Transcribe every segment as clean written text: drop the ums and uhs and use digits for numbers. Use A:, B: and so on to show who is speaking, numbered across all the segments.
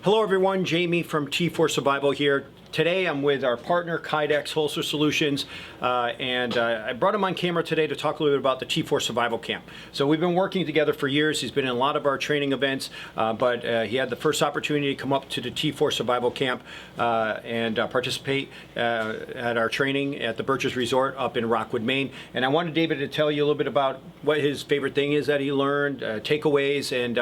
A: Hello everyone, Jamie from T4 Survival here. Today I'm with our partner Kydex Holster Solutions, and I brought him on camera today to talk a little bit about the T4 Survival Camp. So we've been working together for years. He's been in a lot of our training events, but he had the first opportunity to come up to the T4 Survival Camp and participate at our training at the Birches Resort up in Rockwood, Maine. And I wanted David to tell you a little bit about what his favorite thing is that he learned, takeaways, and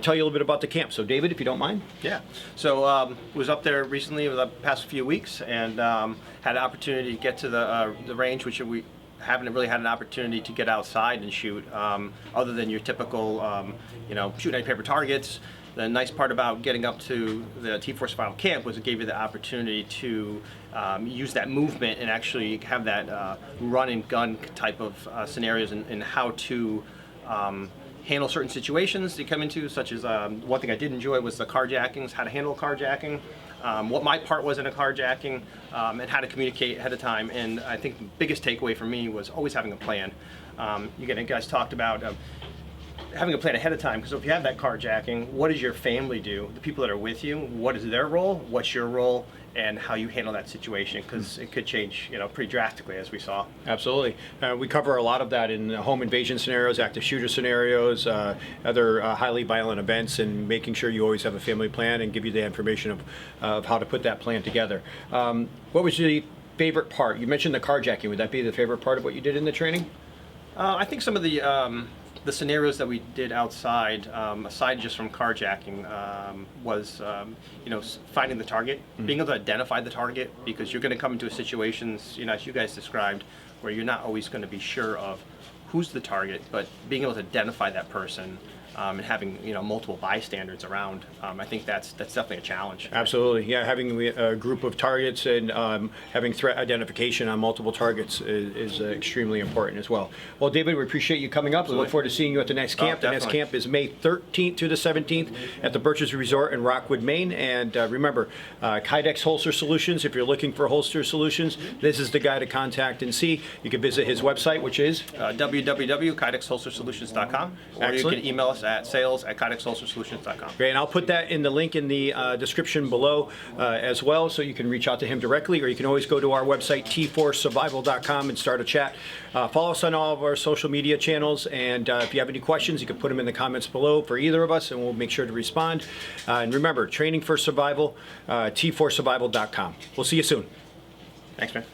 A: tell you a little bit about the camp. So David, if you don't mind.
B: Yeah, so was up there recently over the past few weeks and had an opportunity to get to the range, which we haven't really had an opportunity to get outside and shoot, other than your typical, shooting any paper targets. The nice part about getting up to the T4 Survival Camp was it gave you the opportunity to use that movement and actually have that run and gun type of scenarios and how to handle certain situations you come into, such as one thing I did enjoy was the carjackings, how to handle carjacking, what my part was in a carjacking, and how to communicate ahead of time. And I think the biggest takeaway for me was always having a plan. You guys talked about having a plan ahead of time, because if you have that carjacking, what does your family do? The people that are with you, what is their role? What's your role? And how you handle that situation, because it could change, pretty drastically, as we saw.
A: Absolutely. We cover a lot of that in home invasion scenarios, active shooter scenarios, other highly violent events, and making sure you always have a family plan and give you the information of how to put that plan together. What was your favorite part? You mentioned the carjacking. Would that be the favorite part of what you did in the training?
B: I think some of the scenarios that we did outside, aside just from carjacking, was finding the target, being able to identify the target, because you're going to come into situations, as you guys described, where you're not always going to be sure of who's the target, but being able to identify that person and having multiple bystanders around, I think that's definitely a challenge.
A: Absolutely, yeah. Having a group of targets and having threat identification on multiple targets is extremely important as well. Well, David, we appreciate you coming up. We look forward to seeing you at the next camp. The next camp is May 13th to the 17th at the Birches Resort in Rockwood, Maine. And remember, Kydex Holster Solutions. If you're looking for holster solutions, this is the guy to contact and see. You can visit his website, which is
B: www.kydexholstersolutions.com, or
A: Excellent.
B: you can email us at sales@kydexholstersolutions.com.
A: Great, and I'll put that in the link in the description below as well, so you can reach out to him directly, or you can always go to our website, t4survival.com, and start a chat. Follow us on all of our social media channels, and if you have any questions, you can put them in the comments below for either of us, and we'll make sure to respond. And remember, training for survival, t4survival.com. We'll see you soon.
B: Thanks, man.